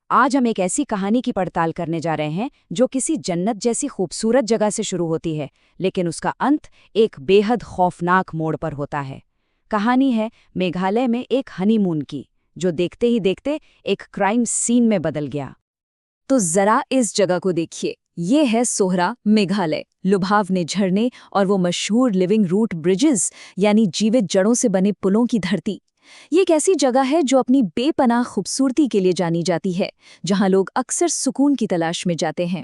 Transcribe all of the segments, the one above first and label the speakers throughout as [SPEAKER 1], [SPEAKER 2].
[SPEAKER 1] आज हम एक ऐसी कहानी की पड़ताल करने जा रहे हैं जो किसी जन्नत जैसी खूबसूरत जगह से शुरू होती है, लेकिन उसका अंत एक बेहद खौफनाक मोड़ पर होता है। कहानी है मेघालय में एक हनीमून की, जो देखते ही देखते एक क्राइम सीन में बदल गया।
[SPEAKER 2] तो जरा इस जगह को देखिए। ये है सोहरा, मेघालय। लुभावने झरने और वो मशहूर लिविंग रूट ब्रिजेस यानी जीवित जड़ों से बने पुलों की धरती। ये एक ऐसी जगह है जो अपनी बेपनाह खूबसूरती के लिए जानी जाती है, जहां लोग अक्सर सुकून की तलाश में जाते हैं।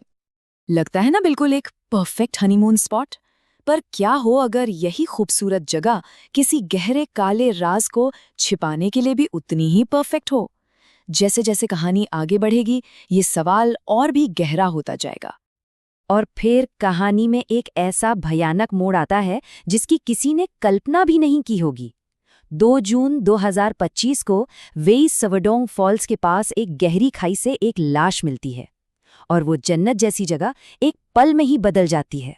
[SPEAKER 2] लगता है ना बिल्कुल एक परफेक्ट हनीमून स्पॉट। पर क्या हो अगर यही खूबसूरत जगह किसी गहरे काले राज को छिपाने के लिए भी उतनी ही परफेक्ट हो? जैसे जैसे कहानी आगे बढ़ेगी, ये सवाल और भी गहरा होता जाएगा।
[SPEAKER 1] और फिर कहानी में एक ऐसा भयानक मोड़ आता है जिसकी किसी ने कल्पना भी नहीं की होगी। 2 जून 2025 को वेई सवडोंग फॉल्स के पास एक गहरी खाई से एक लाश मिलती है, और वो जन्नत जैसी जगह एक पल में ही बदल जाती है।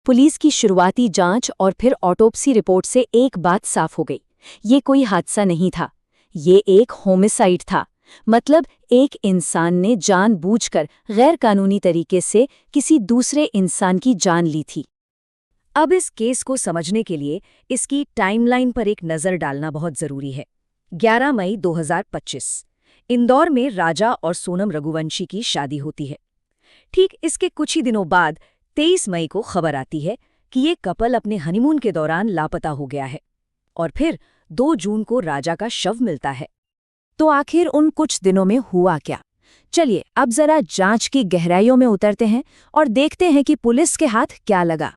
[SPEAKER 1] पुलिस की शुरुआती जांच और फिर ऑटोप्सी रिपोर्ट से एक बात साफ हो गई। ये कोई हादसा नहीं था, ये एक होमिसाइड था। मतलब एक इंसान ने जानबूझकर गैर कानूनी तरीके से किसी दूसरे इंसान की जान ली थी। अब इस केस को समझने के लिए इसकी टाइमलाइन पर एक नज़र डालना बहुत ज़रूरी है। 11 मई 2025 इंदौर में राजा और सोनम रघुवंशी की शादी होती है। ठीक इसके कुछ ही दिनों बाद 23 मई को खबर आती है कि ये कपल अपने हनीमून के दौरान लापता हो गया है। और फिर 2 जून को राजा का शव मिलता है। तो आखिर उन कुछ दिनों में हुआ क्या? चलिए अब जरा जांच की गहराइयों में उतरते हैं और देखते हैं कि पुलिस के हाथ क्या लगा।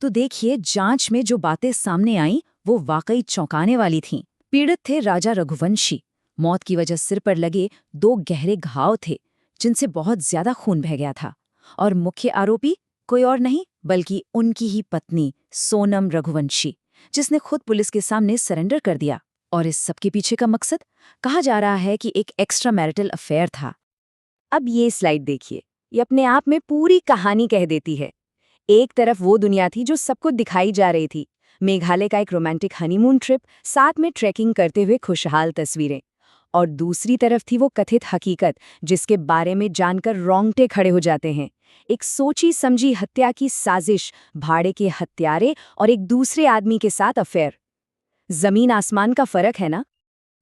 [SPEAKER 1] तो देखिए, जांच में जो बातें सामने आईं वो वाकई चौंकाने वाली थीं। पीड़ित थे राजा रघुवंशी। मौत की वजह सिर पर लगे 2 गहरे घाव थे, जिनसे बहुत ज्यादा खून बह गया था। और मुख्य आरोपी कोई और नहीं बल्कि उनकी ही पत्नी सोनम रघुवंशी, जिसने खुद पुलिस के सामने सरेंडर कर दिया। और इस सब के पीछे का मकसद कहा जा रहा है कि एक एक्स्ट्रा मैरिटल अफेयर था। अब ये स्लाइड देखिए, ये अपने आप में पूरी कहानी कह देती है। एक तरफ वो दुनिया थी जो सबको दिखाई जा रही थी, मेघालय का एक रोमांटिक हनीमून ट्रिप, साथ में ट्रैकिंग करते हुए खुशहाल तस्वीरें। और दूसरी तरफ थी वो कथित हकीकत जिसके बारे में जानकर रोंगटे खड़े हो जाते हैं। एक सोची समझी हत्या की साजिश, भाड़े के हत्यारे और एक दूसरे आदमी के साथ अफेयर। जमीन आसमान का फर्क है ना?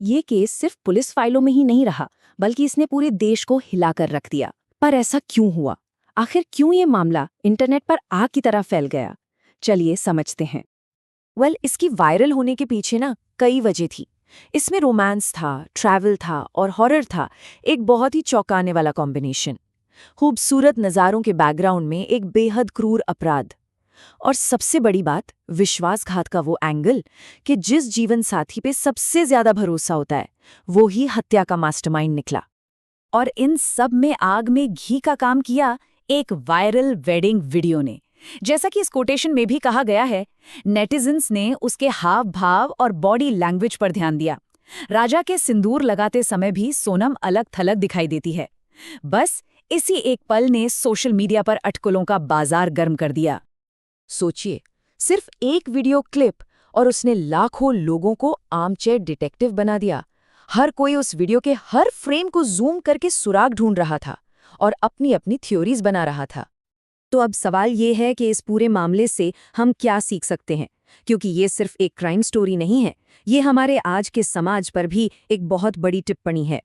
[SPEAKER 1] ये केस सिर्फ पुलिस फाइलों में ही नहीं रहा, बल्कि इसने पूरे देश को हिलाकर रख दिया। पर ऐसा क्यों हुआ? आखिर क्यों ये मामला इंटरनेट पर आग की तरह फैल गया? चलिए समझते हैं। इसकी वायरल होने के पीछे ना कई वजह थी। इसमें रोमांस था, ट्रैवल था और हॉरर था, एक बहुत ही चौंकाने वाला कॉम्बिनेशन। खूबसूरत नज़ारों के बैकग्राउंड में एक बेहद क्रूर अपराध। और सबसे बड़ी बात, विश्वासघात का वो एंगल कि जिस जीवन साथी पे सबसे ज्यादा भरोसा होता है, वो ही हत्या का मास्टरमाइंड निकला। और इन सब में आग में घी का काम किया एक वायरल वेडिंग वीडियो ने। जैसा कि इस कोटेशन में भी कहा गया है, नेटिजन्स ने उसके हाव भाव और बॉडी लैंग्वेज पर ध्यान दिया। राजा के सिंदूर लगाते समय भी सोनम अलग थलग दिखाई देती है। बस इसी एक पल ने सोशल मीडिया पर अटकलों का बाजार गर्म कर दिया। सोचिए, सिर्फ एक वीडियो क्लिप और उसने लाखों लोगों को आर्मचेयर डिटेक्टिव बना दिया। हर कोई उस वीडियो के हर फ्रेम को जूम करके सुराग ढूंढ रहा था और अपनी अपनी थ्योरीज बना रहा था। तो अब सवाल ये है कि इस पूरे मामले से हम क्या सीख सकते हैं? क्योंकि ये सिर्फ एक क्राइम स्टोरी नहीं है, ये हमारे आज के समाज पर भी एक बहुत बड़ी टिप्पणी है।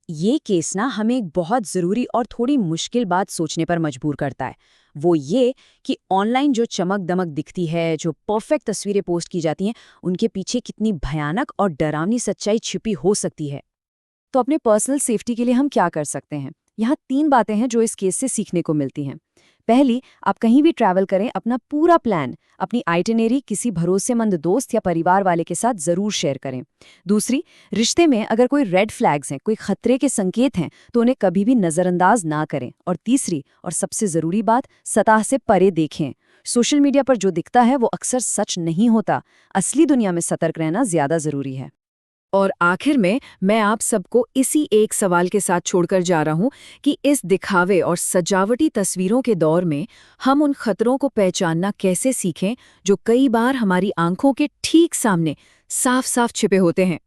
[SPEAKER 1] ये केस ना हमें एक बहुत ज़रूरी और थोड़ी मुश्किल बात सोचने पर मजबूर करता है। वो ये कि ऑनलाइन जो चमक दमक दिखती है, जो परफेक्ट तस्वीरें पोस्ट की जाती हैं, उनके पीछे कितनी भयानक और डरावनी सच्चाई छिपी हो सकती है। तो अपने पर्सनल सेफ्टी के लिए हम क्या कर सकते हैं? यहाँ 3 बातें हैं जो इस केस से सीखने को मिलती हैं। पहली, आप कहीं भी ट्रैवल करें, अपना पूरा प्लान, अपनी आइटिनरी किसी भरोसेमंद दोस्त या परिवार वाले के साथ ज़रूर शेयर करें। दूसरी, रिश्ते में अगर कोई रेड फ्लैग्स हैं, कोई खतरे के संकेत हैं, तो उन्हें कभी भी नज़रअंदाज ना करें। और तीसरी और सबसे ज़रूरी बात, सतह से परे देखें। सोशल मीडिया पर जो दिखता है वो अक्सर सच नहीं होता। असली दुनिया में सतर्क रहना ज़्यादा ज़रूरी है। और आखिर में मैं आप सबको इसी एक सवाल के साथ छोड़कर जा रहा हूं कि इस दिखावे और सजावटी तस्वीरों के दौर में हम उन खतरों को पहचानना कैसे सीखें जो कई बार हमारी आंखों के ठीक सामने साफ साफ छिपे होते हैं।